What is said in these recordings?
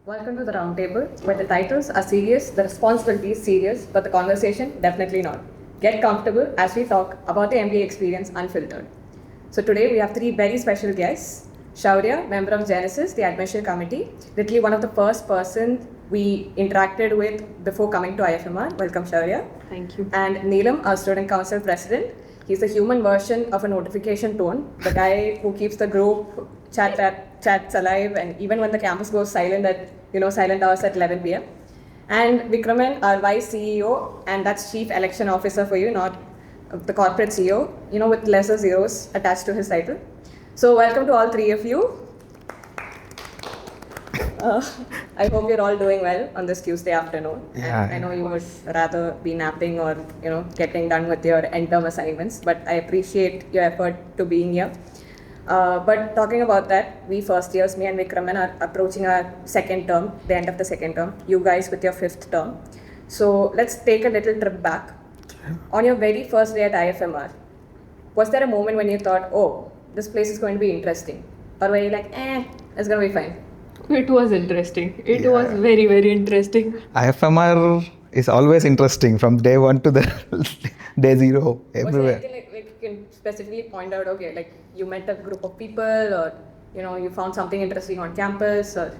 Welcome to the Roundtable, where the titles are serious, the responsibility is serious, but the conversation definitely not. Get comfortable as we talk about the MBA experience unfiltered. So today we have three very special guests. Shaurya, member of Genesis, the admission committee, literally one of the first persons we interacted with before coming to IFMR. Welcome, Shaurya. Thank you. And Neelam, our student council president. He's the human version of a notification tone, the guy who keeps the group chats alive, and even when the campus goes silent at silent hours at 11 p.m. And Vikraman, our vice CEO, and that's chief election officer for you, not the corporate CEO, with lesser zeros attached to his title. So welcome to all three of you. I hope you're all doing well on this Tuesday afternoon. Yeah, I know you would rather be napping or getting done with your end term assignments, but I appreciate your effort to being here. But talking about that, we first years, me and Vikraman, are approaching our second term, the end of the second term. You guys with your fifth term. So let's take a little trip back. On your very first day at IFMR, was there a moment when you thought, oh, this place is going to be interesting? Or were you like, it's going to be fine? It was interesting. It was very, very interesting. IFMR is always interesting from day one to the day zero, everywhere. Was there anything like you can specifically point out, okay, like you met a group of people or, you found something interesting on campus or...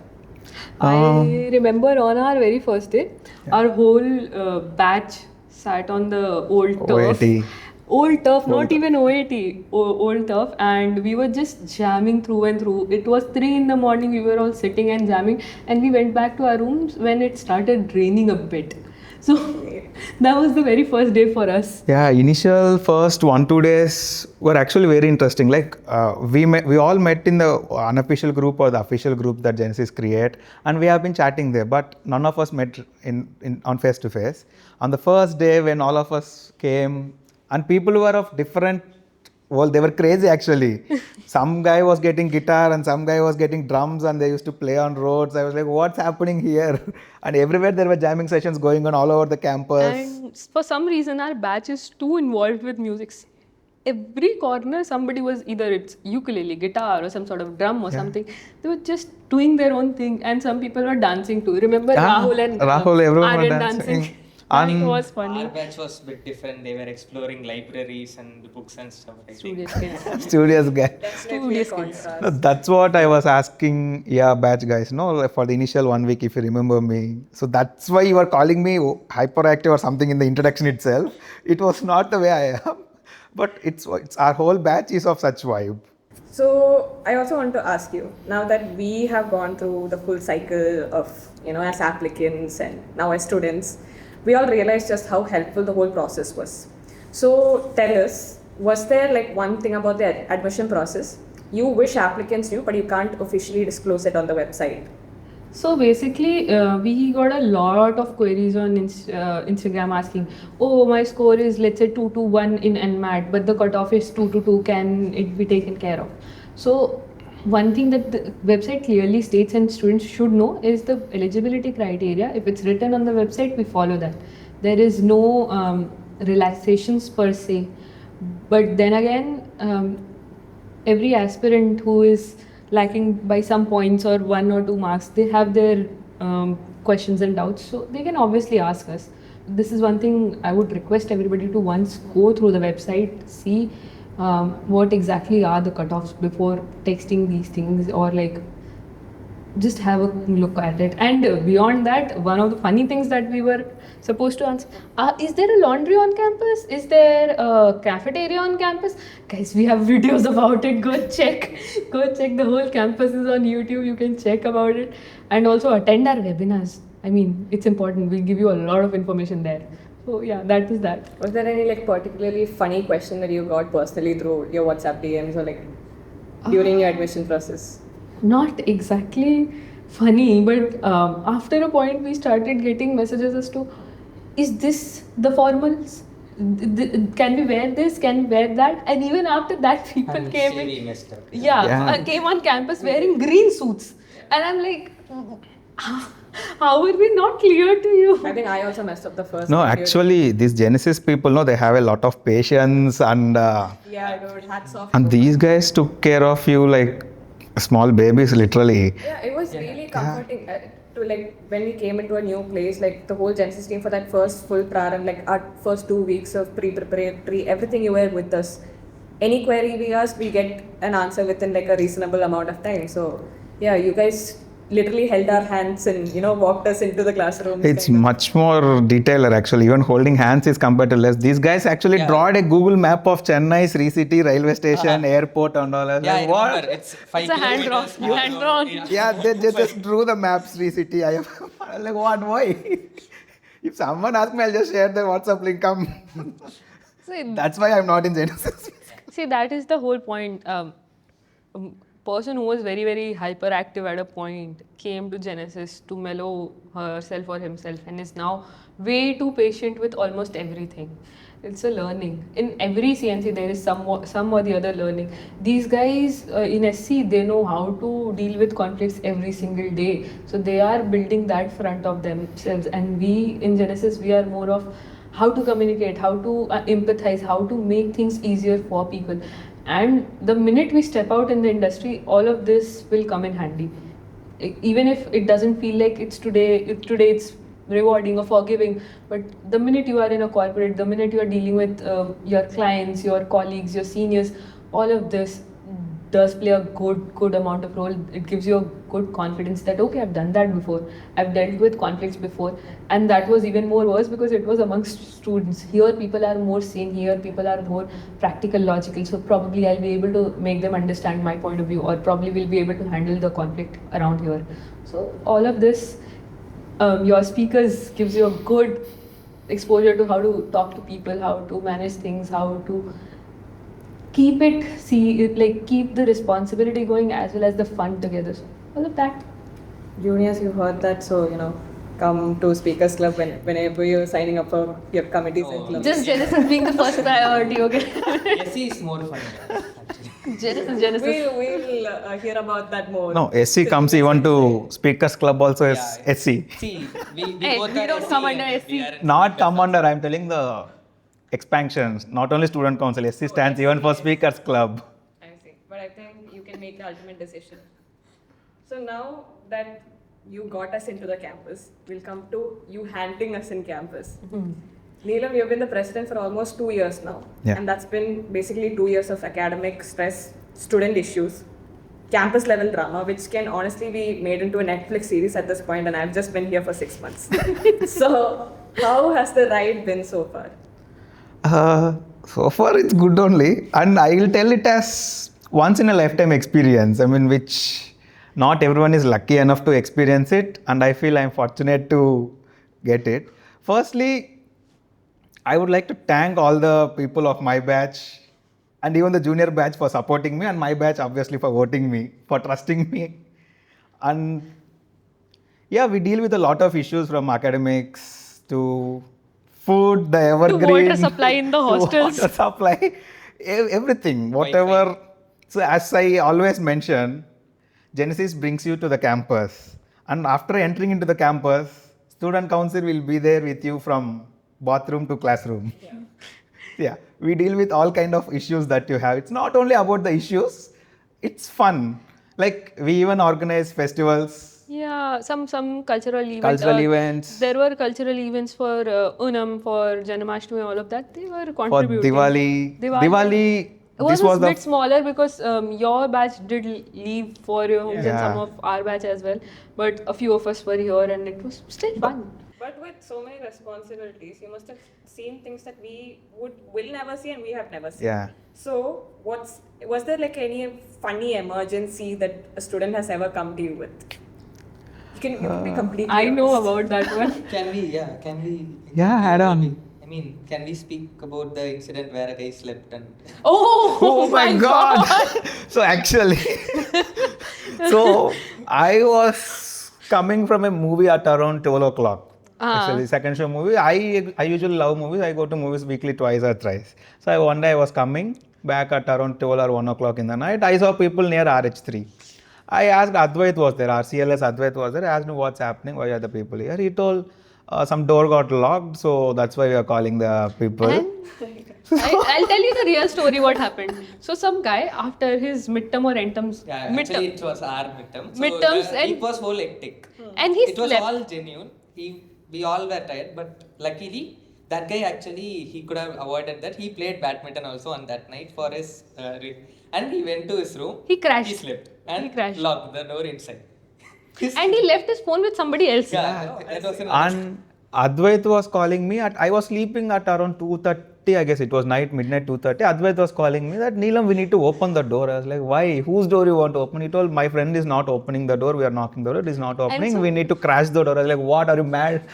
I remember on our very first day, our whole batch sat on the old turf. OAT. Old turf, not even OAT, old turf, and we were just jamming through and through. It was 3 in the morning, we were all sitting and jamming, and we went back to our rooms when it started raining a bit. So that was the very first day for us. Yeah, initial first 1-2 days were actually very interesting. Like we all met in the unofficial group or the official group that Genesis create, and we have been chatting there, but none of us met on face to face. On the first day when all of us came, and people were of different, well, they were crazy actually. Some guy was getting guitar and some guy was getting drums and they used to play on roads. I was like, what's happening here? And everywhere there were jamming sessions going on all over the campus. And for some reason, our batch is too involved with music. Every corner, somebody was either it's ukulele, guitar, or some sort of drum or something. They were just doing their own thing, and some people were dancing too. Remember Rahul and everyone Aryan was dancing. It was funny. Our batch was a bit different. They were exploring libraries and books and stuff. Studious kids. Studious guy. Definitely a contrast. No, that's what I was asking, batch guys, for the initial 1 week, if you remember me. So that's why you were calling me hyperactive or something in the introduction itself. It was not the way I am, but it's our whole batch is of such vibe. So I also want to ask you, now that we have gone through the full cycle of, as applicants and now as students, we all realized just how helpful the whole process was. So tell us, was there like one thing about the admission process you wish applicants knew, but you can't officially disclose it on the website? So basically, we got a lot of queries on Instagram asking, oh, my score is let's say 221 in NMAT, but the cutoff is 222, can it be taken care of? So one thing that the website clearly states and students should know is the eligibility criteria. If it's written on the website, we follow that. There is no relaxations per se. But then again, every aspirant who is lacking by some points or 1 or 2 marks, they have their questions and doubts. So they can obviously ask us. This is one thing I would request everybody to once go through the website, see what exactly are the cutoffs before texting these things, or like just have a look at it. And beyond that, one of the funny things that we were supposed to answer, is there a laundry on campus? Is there a cafeteria on campus? Guys, we have videos about it. Go check. The whole campus is on YouTube. You can check about it. And also attend our webinars. I mean, it's important. We'll give you a lot of information there. So yeah, that is that. Was there any like particularly funny question that you got personally through your WhatsApp DMs or like during your admission process? Not exactly funny, but after a point we started getting messages as to, is this the formals? Can we wear this? Can we wear that? And even after that, people came in. Messed up. Came on campus wearing green suits, and I'm like, how were we not clear to you? I think I also messed up the first. No, actually, these Genesis people, they have a lot of patience and dude, hats off. and these guys took care of you like small babies, literally. Yeah, it was really comforting. to like when we came into a new place, like the whole Genesis team for that first full praram, like our first 2 weeks of pre-preparatory, everything you were with us. Any query we ask, we get an answer within like a reasonable amount of time. So yeah, you guys literally held our hands and walked us into the classrooms. It's kind of. much more detailer actually. Even holding hands is compared to less. These guys actually drawed a Google map of Chennai, Sri City, railway station, airport, and all. I was Yeah, like, I what? remember. It's 5 It's a hand drawn. kilometers. Hand drawn. Yeah, they just drew the map, Sri City. I was like, what? Why? If someone asks me, I'll just share the WhatsApp link. Come. See, That's why I'm not in Genesis. See, that is the whole point. Person who was very, very hyperactive at a point came to Genesis to mellow herself or himself and is now way too patient with almost everything. It's a learning. In every CNC, there is some or the other learning. These guys in SC, they know how to deal with conflicts every single day. So they are building that front of themselves. And we in Genesis, we are more of how to communicate, how to empathize, how to make things easier for people. And the minute we step out in the industry, all of this will come in handy. Even if it doesn't feel like it's today it's rewarding or forgiving, but the minute you are in a corporate, the minute you are dealing with your clients, your colleagues, your seniors, all of this does play a good amount of role. It gives you a good confidence that okay, I've done that before, I've dealt with conflicts before, and that was even more worse because it was amongst students. Here people are more sane, here people are more practical, logical, so probably I'll be able to make them understand my point of view, or probably will be able to handle the conflict around here. So all of this, your speakers gives you a good exposure to how to talk to people, how to manage things, how to keep the responsibility going as well as the fun together. So all of that. Juniors, you heard that, so come to Speakers Club whenever you're signing up for your committees and clubs. Just Genesis being the first priority, okay? SE is more fun. Actually. Genesis. We'll hear about that more. No, SC comes even to Speakers Club also as SC. See, we Hey, both we are don't SE come and under we SE. are Not come under, I'm telling the expansions, not only student council. SC stands even for Speakers Club. I see. But I think you can make the ultimate decision. So now that you got us into the campus, we'll come to you handling us in campus. Neelam, you've been the president for almost 2 years now. Yeah. And that's been basically 2 years of academic stress, student issues, campus level drama, which can honestly be made into a Netflix series at this point, and I've just been here for 6 months. So, how has the ride been so far? So far it's good only, and I will tell it as once in a lifetime experience. I mean, which not everyone is lucky enough to experience it, and I feel I'm fortunate to get it. Firstly, I would like to thank all the people of my batch and even the junior batch for supporting me, and my batch obviously for voting me, for trusting me. And yeah, we deal with a lot of issues from academics to food, the evergreen, water supply in the to hostels. water supply, everything, whatever. So as I always mention, Genesis brings you to the campus, and after entering into the campus, student council will be there with you from bathroom to classroom. Yeah, we deal with all kind of issues that you have. It's not only about the issues, it's fun. Like we even organize festivals. Yeah, some cultural events. Cultural events. There were cultural events for Unam, for Janmashtami, all of that. They were For contributing. Diwali, It this was was a bit the smaller because your batch did leave for your homes and Yeah. some of our batch as well. But a few of us were here and it was still fun. But with so many responsibilities, you must have seen things that we will never see and we have never seen. Yeah. So, was there like any funny emergency that a student has ever come to you with? You can be completely I know honest. about that one. Can we? Yeah, add on. I mean, can we speak about the incident where a guy slept and? Oh, my God. So actually, so I was coming from a movie at around 12 o'clock. Actually, second show movie. I usually love movies. I go to movies weekly twice or thrice. So one day I was coming back at around 12 or 1 o'clock in the night. I saw people near RH3. I asked Advait was there, our CLS Advait was there. I asked him what's happening, why are the people here? He told, some door got locked, so that's why we are calling the people. And I'll tell you the real story what happened. So some guy after his midterm or endterms, Yeah, midterm, actually it was our midterm. So Midterms it and- was whole hectic. and he It was slept. all genuine. We all were tired, but luckily that guy actually he could have avoided that. He played badminton also on that night for his and he went to his room. He crashed. He slept and He crashed. locked the door inside. And he left his phone with somebody else. Yeah, that was an And Advait was calling me I was sleeping at around 2:30, I guess it was midnight 2:30. Advait was calling me that Neelam, we need to open the door. I was like, why? Whose door you want to open? He told, my friend is not opening the door. We are knocking the door. It is not opening. so- We need to crash the door. I was like, what? Are you mad?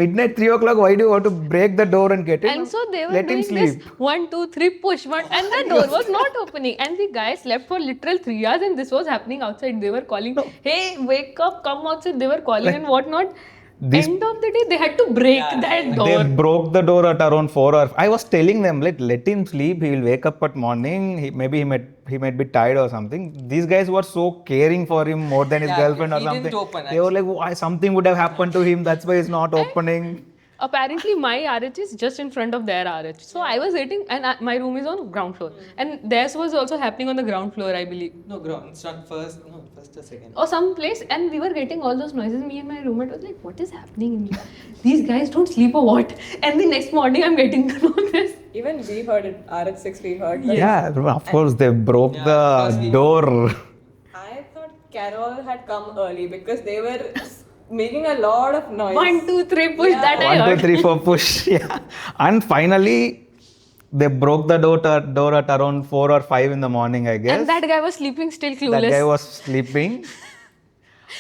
Midnight 3 o'clock. Why do you want to break the door and get in? And so they were Let him doing this sleep. 1, 2, 3 push, and the door was not opening. And the guy slept for literal 3 hours, and this was happening outside. They were calling, "Hey, wake up, come outside." They were calling and whatnot. This- End of the day, they had to break that door. They broke the door at around 4 or I was telling them, let him sleep. He will wake up at morning. Maybe he might be tired or something. These guys were so caring for him more than his Yeah, girlfriend or he didn't something. open, They were like, why something would have happened to him. That's why he's not opening. Apparently, my RH is just in front of their RH. So I was waiting, and my room is on ground floor, and theirs was also happening on the ground floor, I believe. No, ground. It's not first. No, first or second. Or some place, and we were getting all those noises. Me and my roommate was like, "What is happening in here? These guys don't sleep or what?" And the next morning, I'm getting to know this. Even we heard it, RH6 we heard. But Yeah, of course, they broke because the we- door. I thought Carol had come early because they were making a lot of noise. 1, 2, 3 push that I 1, 2, heard. 3, 4 push. Yeah. And finally, they broke the door at around 4 or 5 in the morning, I guess. And that guy was sleeping still clueless. That guy was sleeping.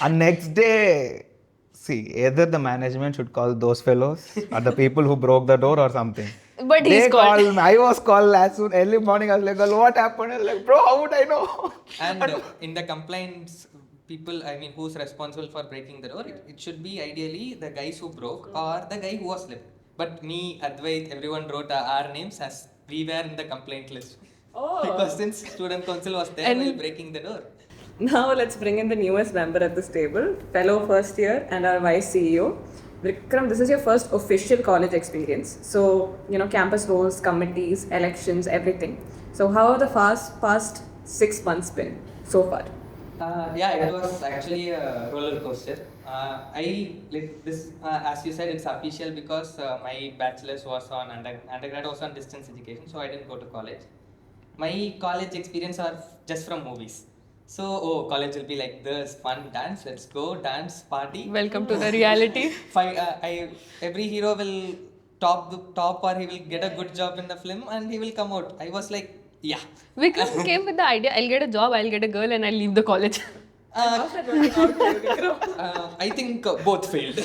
And next day, see, either the management should call those fellows or the people who broke the door or something. But he's They called. called me. I was called as soon early morning. I was like, "Girl, what happened?" I was like, "Bro, how would I know?" And in the complaints, people, I mean, who's responsible for breaking the door, it should be ideally the guys who broke or the guy who was slept. But me, Advait, everyone wrote our names as we were in the complaint list. Oh. Because since student council was there And- while breaking the door. Now let's bring in the newest member at this table, fellow first year and our vice CEO. Vikram, this is your first official college experience. So, campus roles, committees, elections, everything. So how have the past 6 months been so far? Yeah, it was actually a roller coaster. I like this, as you said, it's official because my bachelor's was on undergrad was on distance education, so I didn't go to college. My college experience are just from movies. So, college will be like this, fun, dance, let's go, dance, party. Welcome to the reality. Every hero will top or he will get a good job in the film and he will come out. I was like, yeah. Vikram came with the idea, I'll get a job, I'll get a girl, and I'll leave the college. How's that working out for you, Vikram? I think both failed.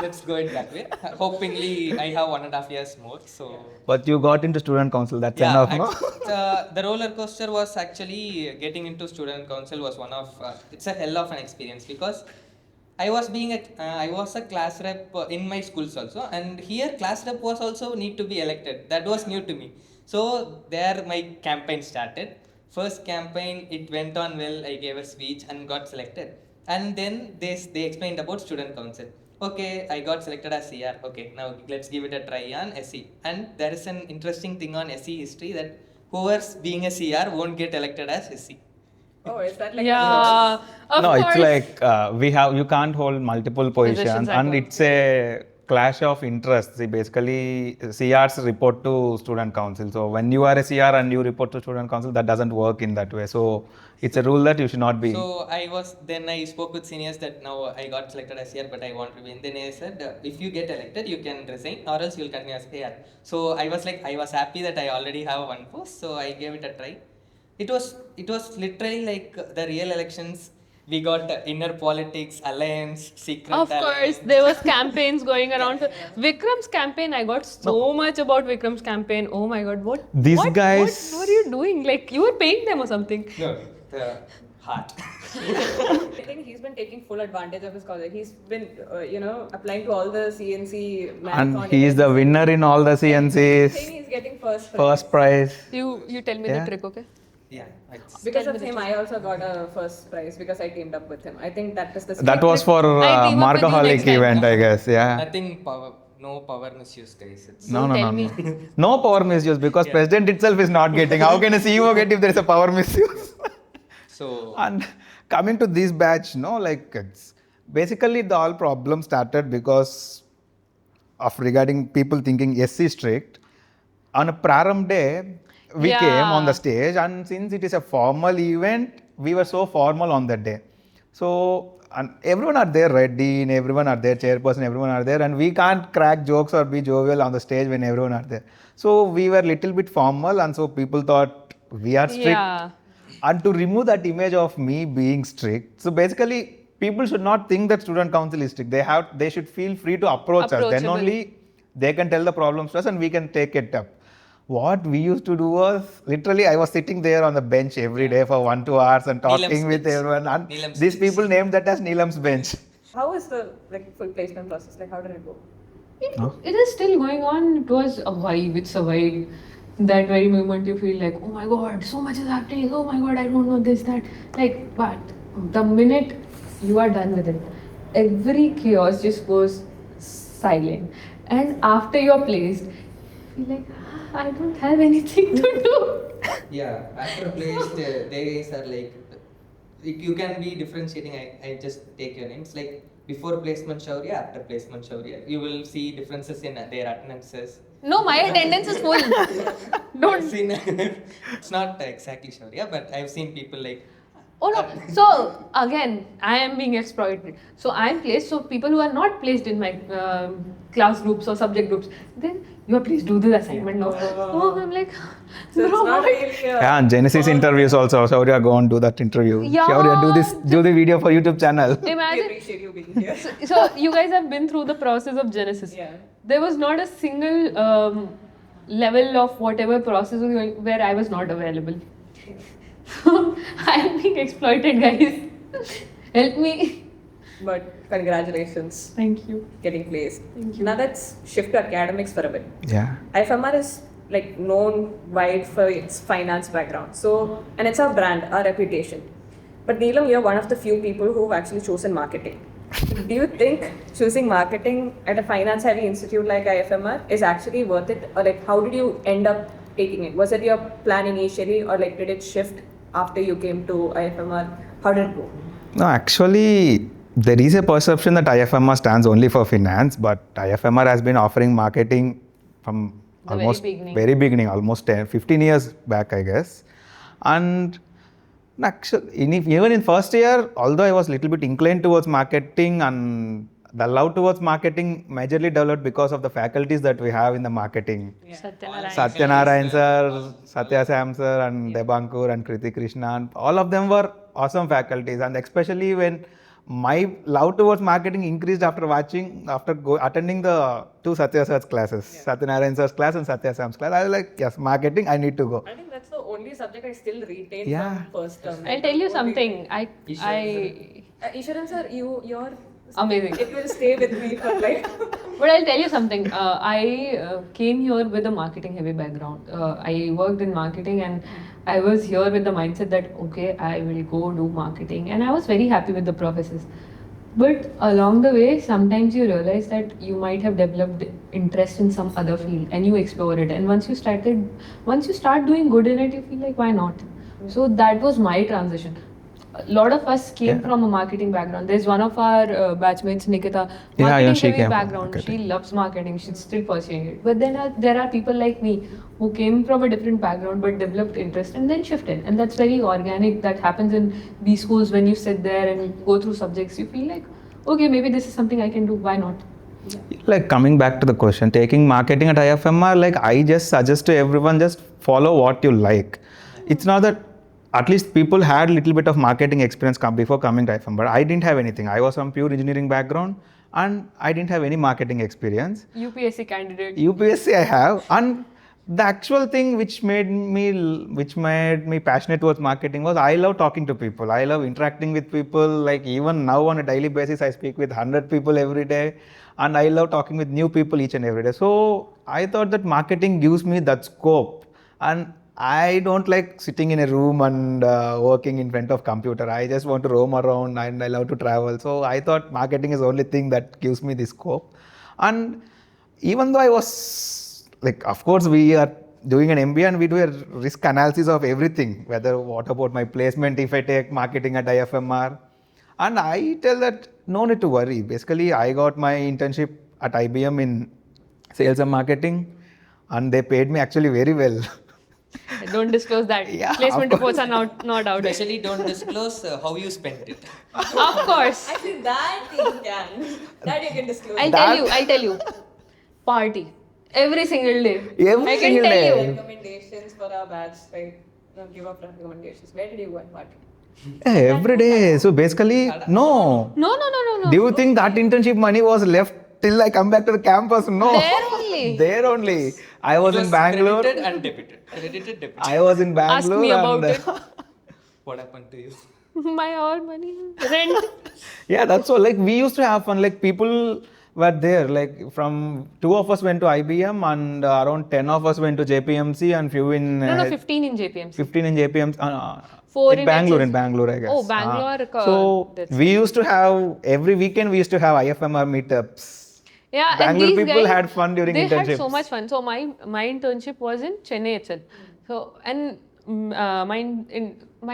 Let's go it that way. Hopingly, I have 1.5 years more. So But you got into student council. That's yeah, enough, no? the roller coaster was actually getting into student council was one of it's a hell of an experience because I was I was a class rep in my schools also, and here class rep was also need to be elected. That was new to me. So there my campaign started. First campaign, it went on well. I gave a speech and got selected. And then they explained about student council. Okay, I got selected as CR. Okay, now let's give it a try on SE. And there is an interesting thing on SE history that whoever's being a CR won't get elected as SE. Oh, is that like Yeah, of No, course. it's like you can't hold multiple positions at and once. it's a clash of interests. See, basically, CRs report to student council. So when you are a CR and you report to student council, that doesn't work in that way. So it's a rule that you should not be. So I spoke with seniors that now I got selected as CR, but I want to be. And then I said, if you get elected, you can resign or else you'll continue as CR. So I was happy that I already have one post. So I gave it a try. It was literally like the real elections. We got inner politics, alliance, secret Of alliance. course, there was campaigns going around. Vikram's campaign, I got so much about Vikram's campaign. Oh my god, what? These what, guys- What were you doing? Like, you were paying them or something? No, the heart. I think he's been taking full advantage of his college. He's been, applying to all the CNC marathon And he is the events. winner in all the I CNCs. think he's getting first prize. First prize. You tell me Yeah. the trick, okay? Yeah, it's Because Tell of me the him, I also got a first prize because I teamed up with him. I think that is the That was for I team up with you Markaholic next time. event, I guess. Yeah. nothing power, no power misuse, guys. It's No, no, Tell no, me. no. No power misuse because president itself is not getting. How can a CEO get if there is a power misuse? so And coming to this batch, no, like it's basically the all problem started because of regarding people thinking SC strict. On a Praram day, we came on the Yeah. stage, and since it is a formal event, we were so formal on that day. So, and everyone are there, right? Dean, everyone are there, chairperson, everyone are there, and we can't crack jokes or be jovial on the stage when everyone are there. So we were little bit formal, and so people thought we are strict. Yeah. And to remove that image of me being strict, so basically people should not think that student council is strict. They should feel free to approach us. Then Approachable. only they can tell the problems to us and we can take it up. What we used to do was literally I was sitting there on the bench every day for 1-2 hours and talking Neelam's with bench. everyone, and Neelam's these bench. people named that as Neelam's bench. How was the full placement process? Like, how did it go? It is still going on. It was a vibe. It's a vibe. That very moment you feel like, oh my god, so much is happening. Oh my god, I don't know this, that. Like, but the minute you are done with it, every chaos just goes silent. And after you're placed, you feel like, I don't have anything to do. yeah, after placed, they guys are like you can be differentiating. I just take your names like before placement shower, yeah, after placement shower, yeah. You will see differences in their attendances. No, my attendance is full. I've Don't. seen it's not exactly sure, yeah, but I've seen people like Oh no. So again, I am being exploited. So I am placed. So people who are not placed in my class groups or subject groups, then you are please do this assignment now. Oh, I'm like, So it's bro, not what? really Yeah, and Genesis interviews also. Shaurya, go and do that interview. Yeah. Shaurya, do the video for YouTube channel. We Imagine. appreciate you being here. So you guys have been through the process of Genesis. Yeah. There was not a single level of whatever process was going where I was not available. I am being exploited, guys. Help me. But congratulations, Thank you. getting placed. Thank you. Now let's shift to academics for a bit. Yeah. IFMR is like known wide for its finance background. So, and it's our brand, our reputation. But Neelam, you're one of the few people who've actually chosen marketing. Do you think choosing marketing at a finance-heavy institute like IFMR is actually worth it, or like how did you end up taking it? Was it your plan initially, or like did it shift after you came to IFMR? How did it go? No, actually, there is a perception that IFMR stands only for finance, but IFMR has been offering marketing from The very almost beginning. very beginning, almost 10, 15 years back, I guess. And actually, even in first year, although I was a little bit inclined towards marketing, and the love towards marketing majorly developed because of the faculties that we have in the marketing. Satyanarayan. Satyanarayan sir, Satya Sam sir, and Debankur and Kriti Krishnan, all of them were awesome faculties, and especially when my love towards marketing increased after attending the two Satya sir's classes, Satyanarayan sir's class and Satya Sam's class. I was like, yes, marketing, I need to go. I think that's the only subject I still retain Yeah. from first term. I'll tell you something. Ishwaran sir, your Amazing. it will stay with me for like. But I'll tell you something. I came here with a marketing heavy background. I worked in marketing and I was here with the mindset that, okay, I will go do marketing. And I was very happy with the processes. But along the way, sometimes you realize that you might have developed interest in some other field and you explore it. And once you start doing good in it, you feel like, why not? So that was my transition. A lot of us came from a marketing background. There's one of our batchmates, Nikita, Yeah, marketing she heavy came from background. marketing. She loves marketing. She's still pursuing it. But then there are people like me who came from a different background but developed interest and then shifted. And that's very organic. That happens in B schools when you sit there and go through subjects. You feel like, okay, maybe this is something I can do. Why not? Like coming back to the question, taking marketing at IFMR, like I just suggest to everyone, just follow what you like. It's not that at least people had a little bit of marketing experience before coming to IFMR, but I didn't have anything. I was from pure engineering background and I didn't have any marketing experience. UPSC candidate. UPSC I have, and the actual thing which made me passionate towards marketing was I love talking to people. I love interacting with people. Like even now on a daily basis, I speak with 100 people every day, and I love talking with new people each and every day. So I thought that marketing gives me that scope, and I don't like sitting in a room and working in front of computer. I just want to roam around and I love to travel. So I thought marketing is the only thing that gives me the scope. And even though I was like, of course, we are doing an MBA and we do a risk analysis of everything. Whether what about my placement if I take marketing at IFMR, and I tell that no need to worry. Basically, I got my internship at IBM in sales and marketing, and they paid me actually very well. Don't disclose that. Yeah, Placement of course. reports are not out. Especially don't disclose how you spent it. Of course. Actually, that you can. That you can disclose. I'll tell you. Party. Every single day. Every I can single tell day. you. Recommendations for our batch, like give up recommendations. Where did you go and what? Every day. So basically, no. No. Do you think that internship money was left till I come back to the campus? No. There only. There only. I was It in Bangalore. Credited and debited. Credited, debited. I was in Ask Bangalore. me about it. What happened to you? My all money. Rent. Yeah, that's all. Like we used to have fun. Like people were there. Like from 2 of us went to IBM and around 10 of us went to JPMC and few in No, 15 in JPMC. 15 in JPMC. 4 in Bangalore. HS. In Bangalore, I guess. Oh, Bangalore, So that's we used to have every weekend. We used to have IFMR meetups. Yeah, Bangalore and these people guys, had fun during they internships. had so much fun. So my internship was in Chennai itself. So and my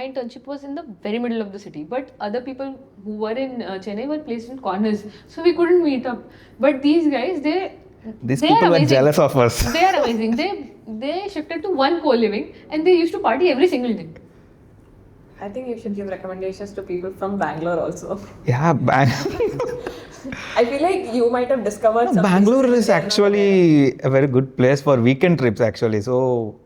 internship was in the very middle of the city. But other people who were in Chennai were placed in corners, so we couldn't meet up. But these guys, These they people are were amazing. jealous of us. They are amazing. They shifted to one co-living and they used to party every single day. I think you should give recommendations to people from Bangalore also. Yeah, I feel like you might have discovered some Bangalore places is that they're not actually a very good place for weekend trips actually. So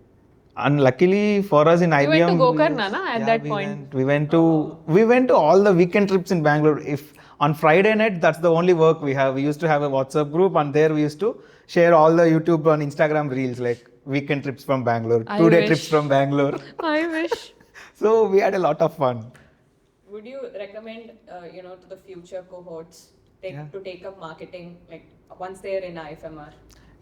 unluckily for us in IBM, went to Gokarna, na, at that point. We went to all the weekend trips in Bangalore. If on Friday night, that's the only work we have. We used to have a WhatsApp group and there we used to share all the YouTube and Instagram reels like weekend trips from Bangalore, I 2-day wish. trips from Bangalore. I wish. So we had a lot of fun. Would you recommend, to the future cohorts to take up marketing, like once they're in IFMR?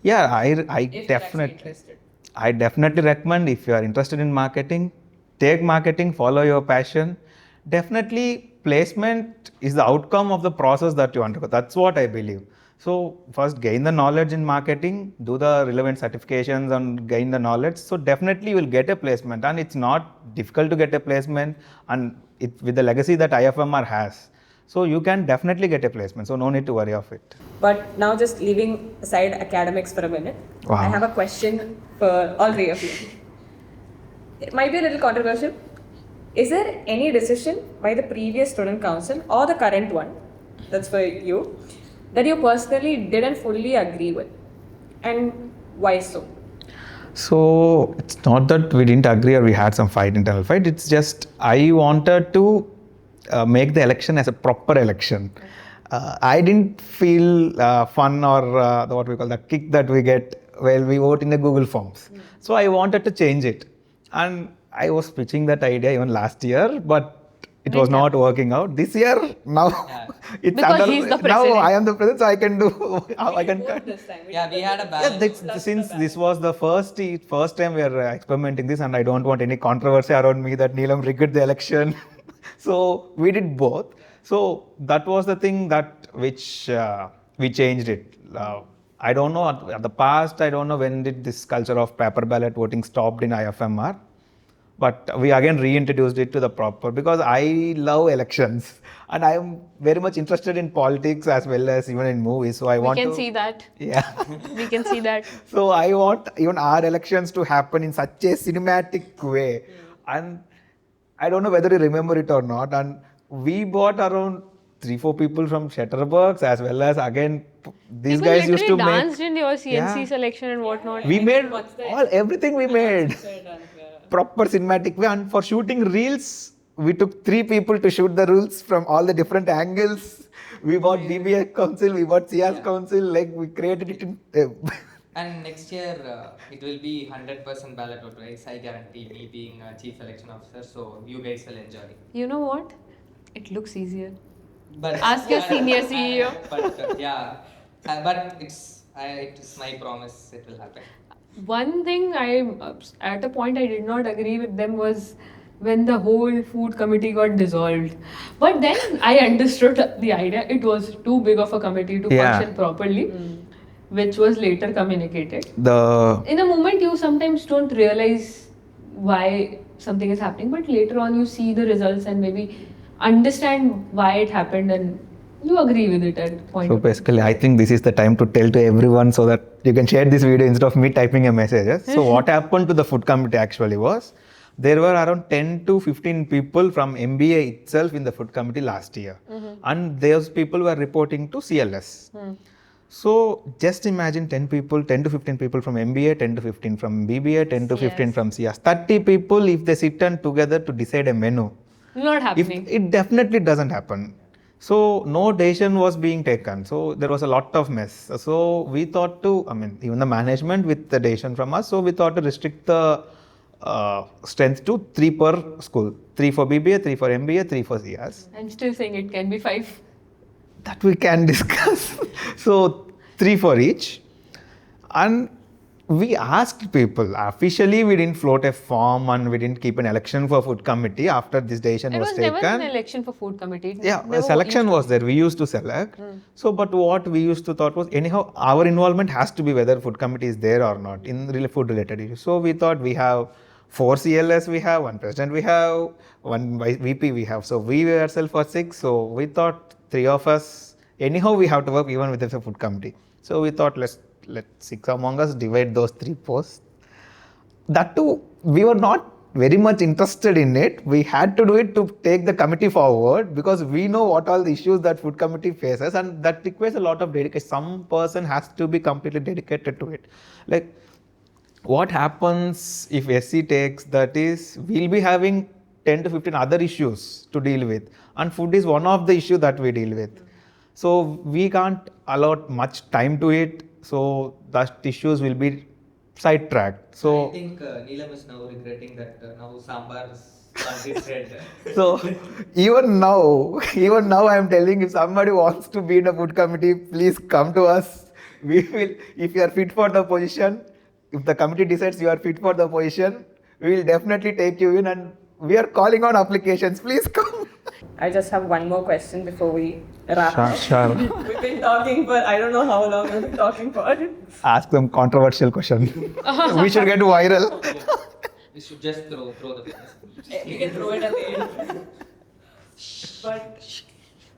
Yeah, I If you're actually definitely. interested. I definitely recommend if you are interested in marketing, take marketing, follow your passion. Definitely, placement is the outcome of the process that you undergo. That's what I believe. So, first gain the knowledge in marketing, do the relevant certifications and gain the knowledge. So, definitely you will get a placement, and it's not difficult to get a placement, and with the legacy that IFMR has. So, you can definitely get a placement. So, no need to worry of it. But now just leaving aside academics for a minute, Wow. I have a question for all three of you. It might be a little controversial. Is there any decision by the previous student council or the current one, that's for you, that you personally didn't fully agree with? And why so? So it's not that we didn't agree or we had some internal fight. It's just I wanted to make the election as a proper election. I didn't feel fun or what we call the kick that we get while we vote in the Google Forms. So I wanted to change it, and I was pitching that idea even last year, but it was not working out. This year, now it's Because he's the now president. I am the president, so I can do how I can Vote cut. this time. Yeah, we had a Yeah, balance. since this was the first time we are experimenting this, and I don't want any controversy around me that Neelam rigged the election, so we did both. So that was the thing that which we changed it. I don't know at the past. I don't know when did this culture of paper ballot voting stopped in IFMR, but we again reintroduced it to the proper because I love elections and I am very much interested in politics as well as even in movies. So I We want can to see that. Yeah. We can see that. So I want even our elections to happen in such a cinematic way. And I don't know whether you remember it or not. And we bought around 3-4 people from Shutterbugs as well as again these People guys used to literally make. danced in your CNC Yeah. selection and whatnot. We made everything we made. Proper cinematic way. And for shooting reels, we took 3 people to shoot the reels from all the different angles. We bought BBA Council, we bought CS Council, like we created it in. And next year it will be 100% ballot vote, right? I guarantee, me being a chief election officer, so you guys will enjoy. You know what? It looks easier. But Ask your senior CEO. But but it's my promise. It will happen. One thing at a point I did not agree with them was when the whole food committee got dissolved. But then I understood the idea. It was too big of a committee to Yeah. function properly, which was later communicated. The In a moment, you sometimes don't realize why something is happening, but later on, you see the results and maybe understand why it happened, and you agree with it at point. So of time. basically, I think this is the time to tell to everyone so that you can share this video instead of me typing a message. Yes? So what happened to the food committee actually was, there were around 10 to 15 people from MBA itself in the food committee last year. And those people were reporting to CLS. So just imagine 10 people, 10 to 15 people from MBA, 10 to 15 from BBA, 10 to 15 from CS. 30 people if they sit and together to decide a menu. Not If happening. it definitely doesn't happen. So no decision was being taken. So there was a lot of mess. So we thought to, even the management with the decision from us, so we thought to restrict the strength to 3 per school. 3 for BBA, 3 for MBA, 3 for CS. I'm still saying it can be 5. That we can discuss. So 3 for each. And we asked people, officially we didn't float a form and we didn't keep an election for food committee after this decision It was was never taken. an election for food committee. It Yeah, never selection used was there. We used to select. So, but what we used to thought was, anyhow, our involvement has to be whether food committee is there or not in food related issues. So we thought we have 4 CLS, we have 1 president, we have 1 VP, we have. So we ourselves were 6. So we thought 3 of us, anyhow, we have to work even with the food committee. So we thought let 6 among us divide those 3 posts. That too, we were not very much interested in it. We had to do it to take the committee forward because we know what all the issues that food committee faces, and that requires a lot of dedication. Some person has to be completely dedicated to it. Like, what happens if SC takes, that is, we'll be having 10 to 15 other issues to deal with, and food is one of the issues that we deal with. So we can't allot much time to it. So that issues will be sidetracked. So I think Neelam is now regretting that now Sambar is on his head. So even now I am telling, if somebody wants to be in a food committee, please come to us. We will, if you are fit for the position, if the committee decides you are fit for the position, we will definitely take you in, and we are calling on applications. Please come. I just have one more question before we wrap up. Sure. We've been talking for, I don't know how long we've been talking for. Ask them controversial question. We should get viral. We should just throw the business. We can throw it at the end. But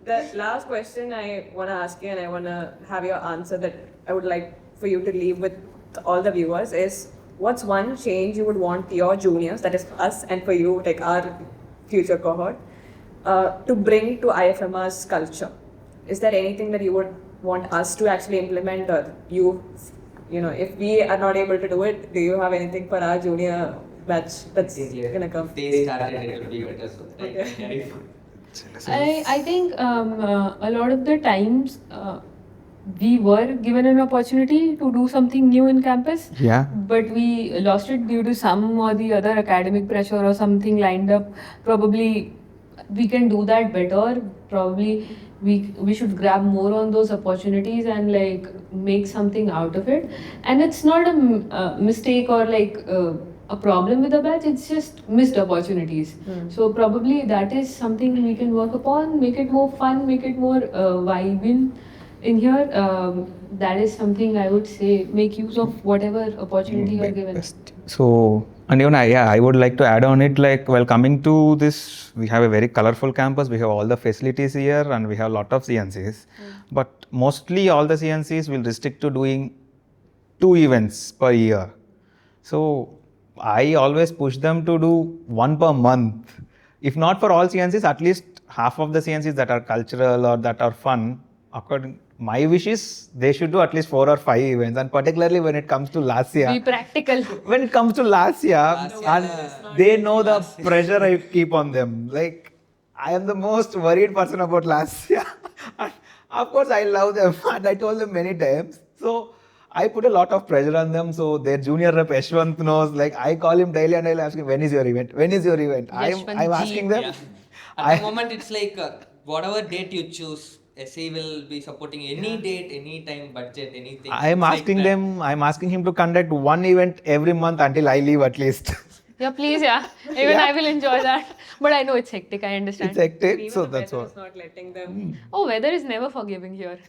the last question I want to ask you, and I want to have your answer that I would like for you to leave with all the viewers, is what's one change you would want your juniors, that is us, and for you, like our future cohort, to bring to IFMR's culture? Is there anything that you would want us to actually implement, or you know, if we are not able to do it, do you have anything for our junior batch that's gonna come? They started it will be better. So Okay. I think a lot of the times we were given an opportunity to do something new in campus, Yeah. but we lost it due to some or the other academic pressure or something lined up. Probably we can do that better. Probably we should grab more on those opportunities and like make something out of it. And it's not a mistake or like a problem with the batch, it's just missed opportunities. So probably that is something we can work upon, make it more fun, make it more vibing in here. That is something I would say, make use of whatever opportunity you're given. So, and even I would like to add on it, like, while coming to this, we have a very colorful campus, we have all the facilities here, and we have a lot of CNCs. But mostly all the CNCs will restrict to doing 2 events per year. So I always push them to do 1 per month. If not for all CNCs, at least half of the CNCs that are cultural or that are fun, according my wish is they should do at least 4 or 5 events, and particularly when it comes to last year. Be practical. When it comes to last year, and they know the pressure I keep on them. Like, I am the most worried person about last year. And of course, I love them, and I told them many times. So I put a lot of pressure on them. So their junior rep Yashwant knows. Like, I call him daily and I'll ask him, when is your event? When is your event? I'm Yashwant asking ji. them. Yeah. At the moment, it's like whatever date you choose, SE will be supporting any date, any time, budget, anything. I'm It's like asking that. them, I'm asking him to conduct one event every month until I leave at least. Yeah, please, yeah. Even I will enjoy that. But I know it's hectic, I understand. It's hectic, Even so the that's weather what. is not letting them. Oh, weather is never forgiving here.